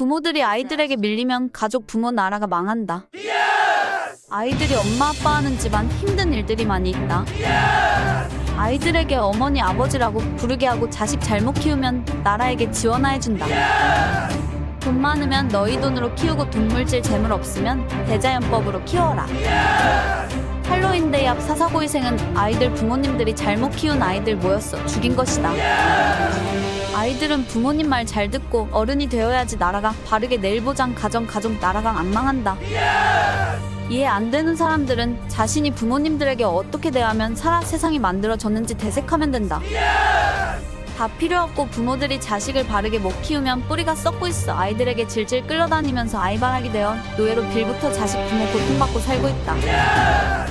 부모들이 아이들에게 밀리면 가족, 부모, 나라가 망한다. 아이들이 엄마 아빠 하는 집안 힘든 일들이 많이 있다. 아이들에게 어머니 아버지라고 부르게 하고 자식 잘못 키우면 나라에게 지원해준다. 돈 많으면 너희 돈으로 키우고 동물질 재물 없으면 대자연법으로 키워라. 할로윈데이 앞 사사고이생은 아이들 부모님들이 잘못 키운 아이들 모였어 죽인 것이다. 아이들은 부모님 말 잘 듣고 어른이 되어야지 나라가 바르게 내일 보장 가정 나라가 안 망한다. 이해 안 되는 사람들은 자신이 부모님들에게 어떻게 대하면 살아 세상이 만들어졌는지 되새하면 된다. 다 필요 없고 부모들이 자식을 바르게 못 키우면 뿌리가 썩고 있어. 아이들에게 질질 끌려다니면서 아이바락이 되어 노예로 빌부터 자식 부모 고통받고 살고 있다.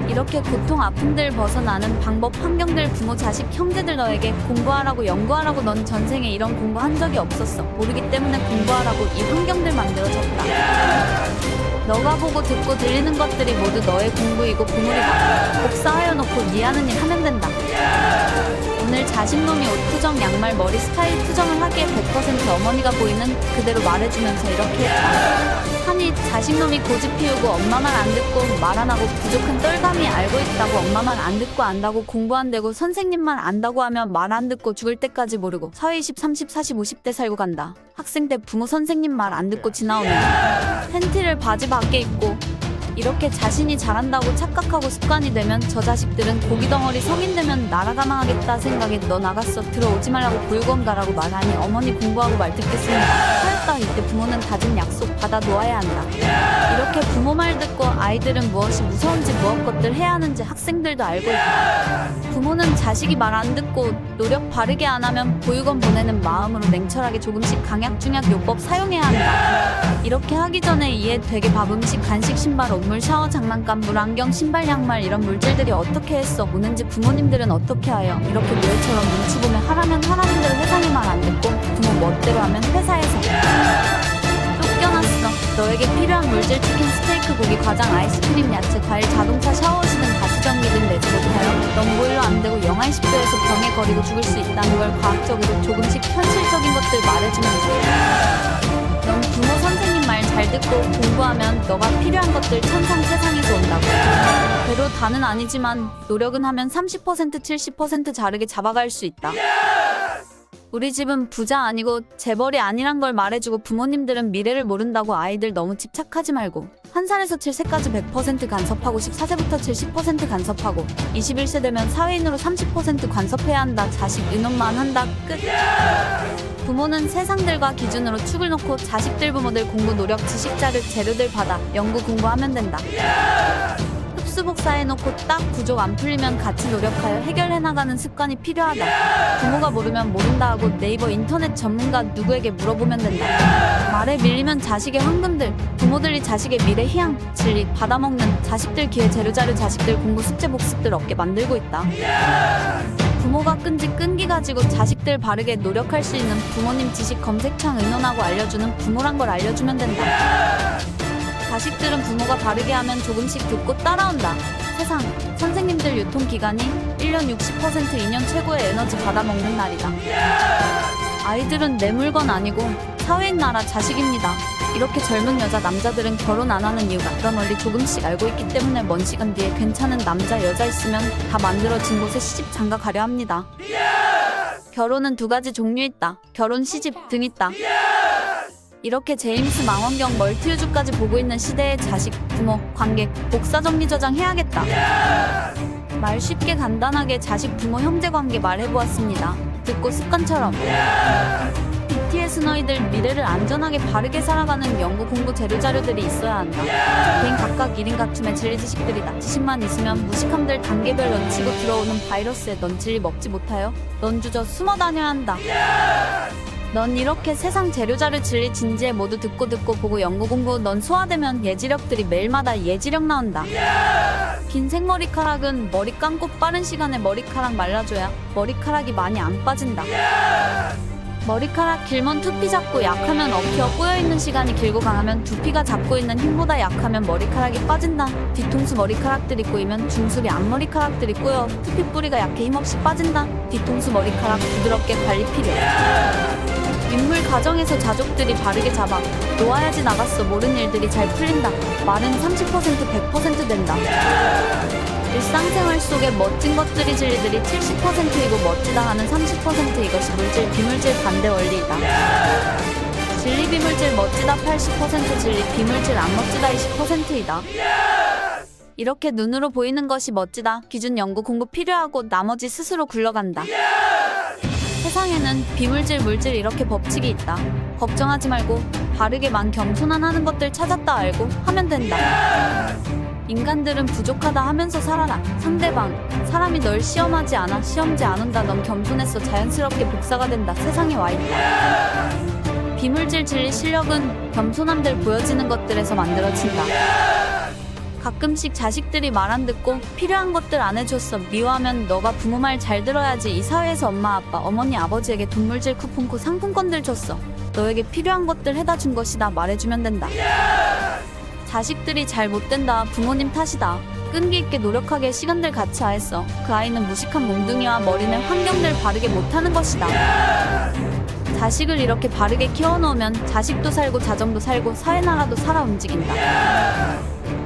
이렇게 고통 아픔들 벗어나는 방법 환경들 부모 자식 형제들 너에게 공부하라고 연구하라고 넌 전생에 이런 공부한 적이 없었어. 모르기 때문에 공부하라고 이 환경들 만들어졌다. 너가 보고 듣고 들리는 것들이 모두 너의 공부이고 보물이다. 복사하여 놓고 네 하는 일 하면 된다. 오늘 자식놈이 옷 투정, 양말, 머리 스타일 투정을 하기에 100% 어머니가 보이는 그대로 말해주면서 이렇게 했다. 한이 자식놈이 고집 피우고 엄마 말 안 듣고 말 안 하고 부족한 떨감이 알고 있다고 엄마 말 안 듣고 안다고 공부 안 되고 선생님 말 안다고 하면 말 안 듣고 죽을 때까지 모르고 사회 20, 30, 40, 50대 살고 간다. 학생 때 부모 선생님 말 안 듣고 지나오면 팬티를 바지 밖에 입고 이렇게 자신이 잘한다고 착각하고 습관이 되면 저 자식들은 고기덩어리 성인 되면 나라가 망하겠다 생각에 너 나갔어 들어오지 말라고 보육원 가라고 말하니 어머니 공부하고 말 듣겠습니다 하였다. 이때 부모는 다진 약속 받아 놓아야 한다. 이렇게 부모 말 듣고 아이들은 무엇이 무서운지 무엇 것들 해야 하는지 학생들도 알고 있다. 부모는 자식이 말 안 듣고 노력 바르게 안 하면 보육원 보내는 마음으로 냉철하게 조금씩 강약 중약 요법 사용해야 한다. 이렇게 하기 전에 이해 되게 밥 음식 간식 신발 옷물 샤워 장난감 물 안경 신발 양말 이런 물질들이 어떻게 했어 오는지 부모님들은 어떻게 하여 이렇게 노예처럼 눈치 보며 하라면 하라는 대로 회사니 말 안 듣고 부모 멋대로 하면 회사에서 쫓겨났어. 너에게 필요한 물질 치킨 스테이크 고기 과장 아이스크림 야채 과일 자동차 샤워시등 가스전기 등 내지못하여 넌 보일러 안 되고 영하 20도에서 병에 걸리고 죽을 수 있다는 걸 과학적으로 조금씩 현실적인 것들 말해주면서 넌 부모 선생님 말 잘 듣고 공부하면 너가 필요한 것들 천상 세상에서 온다고. 배로 다는 아니지만 노력은 하면 30% 70% 자르게 잡아갈 수 있다. 우리 집은 부자 아니고 재벌이 아니란 걸 말해주고 부모님들은 미래를 모른다고 아이들 너무 집착하지 말고 1살에서 7세까지 100% 간섭하고 14세부터 70% 간섭하고 21세 되면 사회인으로 30% 간섭해야 한다. 자식 의논만 한다. 끝. 부모는 세상들과 기준으로 축을 놓고 자식들 부모들 공부 노력 지식 자료 재료들 받아 연구 공부하면 된다. 흡수복사해놓고 딱 부족 안 풀리면 같이 노력하여 해결해 나가는 습관이 필요하다. 부모가 모르면 모른다 하고 네이버 인터넷 전문가 누구에게 물어보면 된다. 말에 밀리면 자식의 황금들 부모들이 자식의 미래 희망 진리 받아먹는 자식들 기회 재료자료 자식들 공부 숙제 복습들 얻게 만들고 있다. 부모가 끈기 가지고 자식들 바르게 노력할 수 있는 부모님 지식 검색창 의논하고 알려주는 부모란 걸 알려주면 된다. 자식들은 부모가 바르게 하면 조금씩 듣고 따라온다. 세상, 선생님들 유통기간이 1년 60% 2년 최고의 에너지 받아먹는 날이다. 아이들은 내 물건 아니고 사회인 나라 자식입니다. 이렇게 젊은 여자 남자들은 결혼 안 하는 이유가 그런 원리 조금씩 알고 있기 때문에 먼 시간 뒤에 괜찮은 남자 여자 있으면 다 만들어진 곳에 시집 장가 가려 합니다. 결혼은 2가지 종류 있다. 결혼 시집 등 있다. 이렇게 제임스 망원경 멀티우주까지 보고 있는 시대의 자식, 부모, 관객, 복사 정리 저장 해야겠다. 말 쉽게 간단하게 자식, 부모, 형제 관계 말해보았습니다. 듣고 습관처럼. BTS 너희들 미래를 안전하게 바르게 살아가는 연구 공부 재료 자료들이 있어야 한다. 개인 각각 1인 각춤의 진리 지식들이다. 지식만 있으면 무식함들 단계별 런치고 들어오는 바이러스에 넌 진리 먹지 못하여 넌 주저 숨어 다녀야 한다. 넌 이렇게 세상 재료자료 진리 진지에 모두 듣고 보고 연구 공부 넌 소화되면 예지력들이 매일마다 예지력 나온다. 긴 생머리카락은 머리 감고 빠른 시간에 머리카락 말라줘야 머리카락이 많이 안 빠진다. 머리카락 길면 두피 잡고 약하면 어깨어 꼬여있는 시간이 길고 강하면 두피가 잡고 있는 힘보다 약하면 머리카락이 빠진다. 뒤통수 머리카락들이 꼬이면 중수리 앞머리카락들이 꼬여 두피 뿌리가 약해 힘없이 빠진다. 뒤통수 머리카락 부드럽게 관리 필요. 윗물 가정에서 자족들이 바르게 잡아 놓아야지 나갔어 모른 일들이 잘 풀린다. 말은 30% 100% 된다. 일상생활 속에 멋진 것들이 진리들이 70%이고 멋지다 하는 30% 이것이 물질 비물질 반대 원리이다. 진리 비물질 멋지다 80% 진리 비물질 안 멋지다 20%이다. 이렇게 눈으로 보이는 것이 멋지다 기준 연구 공부 필요하고 나머지 스스로 굴러간다. 세상에는 비물질 물질 이렇게 법칙이 있다. 걱정하지 말고 바르게만 겸손한 하는 것들 찾았다 알고 하면 된다. 인간들은 부족하다 하면서 살아라. 상대방 사람이 널 시험하지 않아 시험지 안 온다. 넌 겸손했어 자연스럽게 복사가 된다. 세상에 와있다. 비물질 진리 실력은 겸손함들 보여지는 것들에서 만들어진다. 가끔씩 자식들이 말 안 듣고 필요한 것들 안 해줬어. 미워하면 너가 부모 말 잘 들어야지. 이 사회에서 엄마 아빠 어머니 아버지에게 돈물질 쿠폰코 상품권들 줬어. 너에게 필요한 것들 해다 준 것이다. 말해주면 된다. 자식들이 잘 못된다. 부모님 탓이다. 끈기 있게 노력하게 시간들 같이 하했어. 그 아이는 무식한 몽둥이와 머리는 환경들 바르게 못하는 것이다. 자식을 이렇게 바르게 키워놓으면 자식도 살고 자정도 살고 사회나라도 살아 움직인다.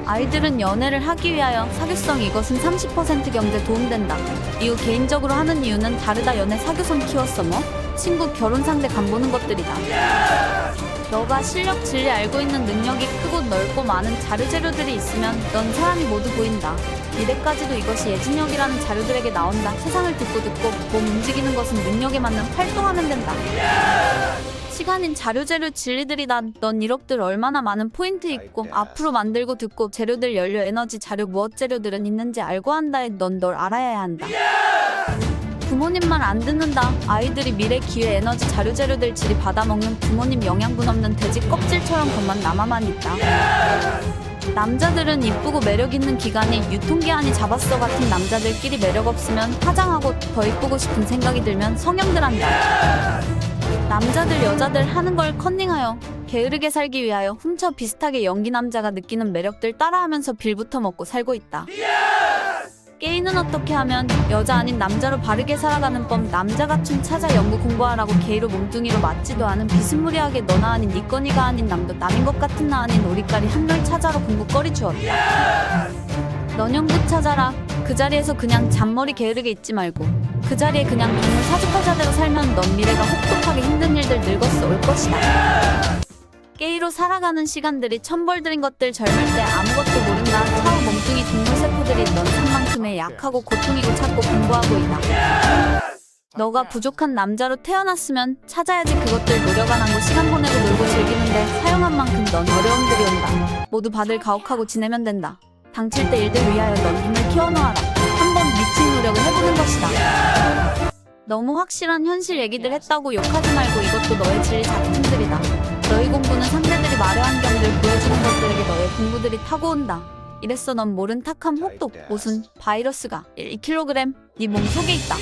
아이들은 연애를 하기 위하여 사교성 이것은 30% 경제 도움된다. 이후 개인적으로 하는 이유는 다르다. 연애 사교성 키웠어 뭐? 친구 결혼 상대 간보는 것들이다. 너가 실력 진리 알고 있는 능력이 크고 넓고 많은 자료재료들이 있으면 넌 사람이 모두 보인다. 미래까지도 이것이 예진력이라는 자료들에게 나온다. 세상을 듣고 몸 움직이는 것은 능력에 맞는 활동하면 된다. 시간인 자료재료 진리들이다. 넌 이력들 얼마나 많은 포인트 있고 앞으로 만들고 듣고 재료들 연료 에너지 자료 무엇 재료들은 있는지 알고 한다에 넌 널 알아야 한다. 부모님 말 안 듣는다. 아이들이 미래 기회 에너지 자료 재료들 질이 받아먹는 부모님 영양분 없는 돼지 껍질처럼 것만 남아만 있다. 남자들은 이쁘고 매력 있는 기간이 유통기한이 잡았어 같은 남자들끼리 매력 없으면 화장하고 더 이쁘고 싶은 생각이 들면 성형들한다. 남자들 여자들 하는 걸 컨닝하여 게으르게 살기 위하여 훔쳐 비슷하게 연기 남자가 느끼는 매력들 따라하면서 빌부터 먹고 살고 있다. 게이는 어떻게 하면 여자 아닌 남자로 바르게 살아가는 법. 남자가 춤 찾아 연구 공부하라고 게이로 몸뚱이로 맞지도 않은 비스무리하게 너나 아닌 니 거니가 아닌 남도 남인 것 같은 나 아닌 오리까리 한결 찾아로 공부거리 주었다. 넌 연구 찾아라. 그 자리에서 그냥 잔머리 게으르게 있지 말고 그 자리에 그냥 동물 사주팔자대로 살면 넌 미래가 혹독하게 힘든 일들 늙었어 올 것이다. 게이로 살아가는 시간들이 천벌들인 것들 젊을 때 아무것도 모른다. 차후 몸뚱이 동물세포들이 넌 산만큼의 약하고 고통이고 찾고 공부하고 있다. 너가 부족한 남자로 태어났으면 찾아야지. 그것들 노력 안 하고 시간 보내고 놀고 즐기는데 사용한 만큼 넌 어려움들이 온다. 모두 받을 가혹하고 지내면 된다. 당칠 때 일들 위하여 넌 힘을 키워놓아라. 한번 미친 노력을 해보는 것이다. 너무 확실한 현실 얘기들 했다고 욕하지 말고 이것도 너의 진리 작품들이다. 너희 공부는 상대들이 말의 환경들 보여주는 것들에게 너의 공부들이 타고 온다. 이랬어. 넌 모른 탁함 혹독 무슨 바이러스가 1kg 네 몸속에 있다.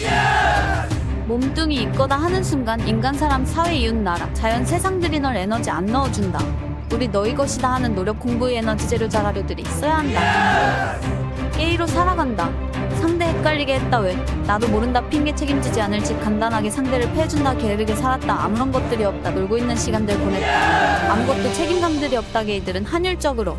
몸뚱이 있거다 하는 순간 인간 사람 사회 이웃 나라 자연 세상들이 널 에너지 안 넣어준다. 우리 너희 것이다 하는 노력 공부의 에너지 재료 자료들이 있어야 한다. 게이로 살아간다. 상대 헷갈리게 했다 왜? 나도 모른다 핑계 책임지지 않을 지 간단하게 상대를 패해준다. 게으르게 살았다. 아무런 것들이 없다. 놀고 있는 시간들 보냈다. 아무것도 책임감들이 없다. 게이들은 한율적으로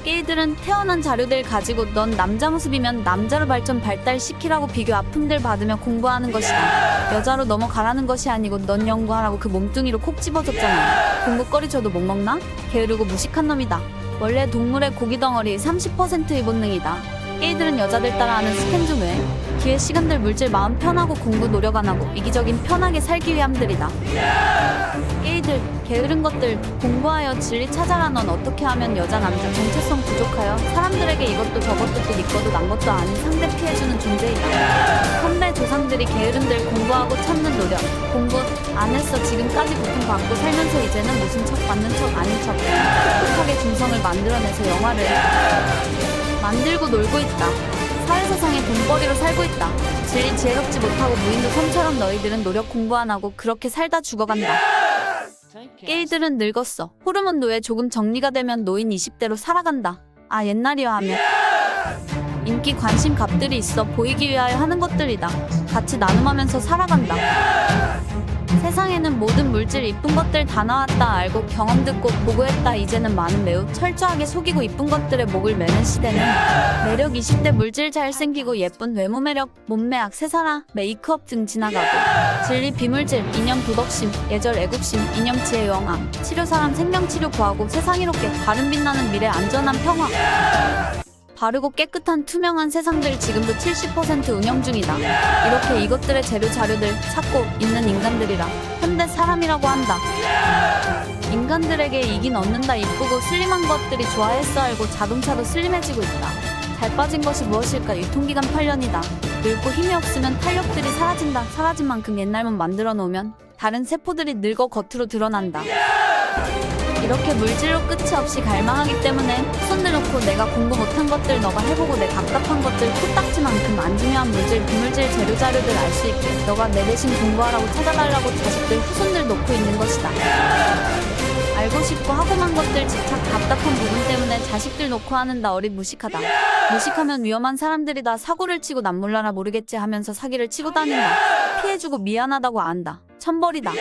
게이들은 태어난 자료들 가지고 넌 남자 모습이면 남자로 발달시키라고 비교 아픔들 받으며 공부하는 것이다. 여자로 넘어가라는 것이 아니고 넌 연구하라고 그 몸뚱이로 콕 집어줬잖아. 공부거리 줘도 못 먹나? 게으르고 무식한 놈이다. 원래 동물의 고기덩어리 30%의 본능이다. 게이들은 여자들 따라하는 스캔 좀 해. 기회 시간들 물질 마음 편하고 공부 노력 안 하고 이기적인 편하게 살기 위함들이다. 게이들 게으른 것들 공부하여 진리 찾아라. 넌 어떻게 하면 여자 남자 정체성 부족하여 사람들에게 이것도 저것도 또 네 것도 남 것도 아닌 상대 피해주는 존재이다. 선배 조상들이 게으름들 공부하고 찾는 노력 공부 안 했어. 지금까지 고통받고 살면서 이제는 무슨 척 받는 척 아닌 척 똑똑하게 중성을 만들어내서 영화를 만들고 놀고 있다. 사회세상에 돈벌이로 살고 있다. 진리 지혜롭지 못하고 무인도 섬처럼 너희들은 노력 공부 안 하고 그렇게 살다 죽어간다. 게이들은 늙었어. 호르몬 노예 조금 정리가 되면 노인 20대로 살아간다. 아 옛날이야 하면 인기 관심 값들이 있어 보이기 위하여 하는 것들이다. 같이 나눔하면서 살아간다. 세상에는 모든 물질 이쁜 것들 다 나왔다 알고 경험 듣고 보고했다. 이제는 많은 매우 철저하게 속이고 이쁜 것들에 목을 매는 시대는 매력 20대 물질 잘생기고 예쁜 외모 매력 몸매 악세사라 메이크업 등 지나가고 진리 비물질 이념 도덕심 예절 애국심 이념 지혜 영암 치료 사람 생명치료 구하고 세상 이롭게 바른 빛나는 미래 안전한 평화 바르고 깨끗한 투명한 세상들 지금도 70% 운영 중이다. 이렇게 이것들의 재료 자료들 찾고 있는 인간들이라 현대 사람이라고 한다. 인간들에게 이긴 얻는다. 이쁘고 슬림한 것들이 좋아했어 알고 자동차도 슬림해지고 있다. 잘 빠진 것이 무엇일까? 유통기간 8년이다. 늙고 힘이 없으면 탄력들이 사라진다. 사라진 만큼 옛날 몸 만들어 놓으면 다른 세포들이 늙어 겉으로 드러난다. 이렇게 물질로 끝이 없이 갈망하기 때문에 손을 놓고 내가 공부 못한 것들 너가 해보고 내 답답한 것들 코딱지만큼 안 중요한 물질 비물질 재료 자료들 알 수 있게 너가 내 대신 공부하라고 찾아달라고 자식들 후손들 놓고 있는 것이다. 알고 싶고 하고만 것들 집착 답답한 부분 때문에 자식들 놓고 하는 다 어리 무식하다. 무식하면 위험한 사람들이다. 사고를 치고 난 몰라라 모르겠지 하면서 사기를 치고 다닌다. 피해주고 미안하다고 안다. 천벌이다.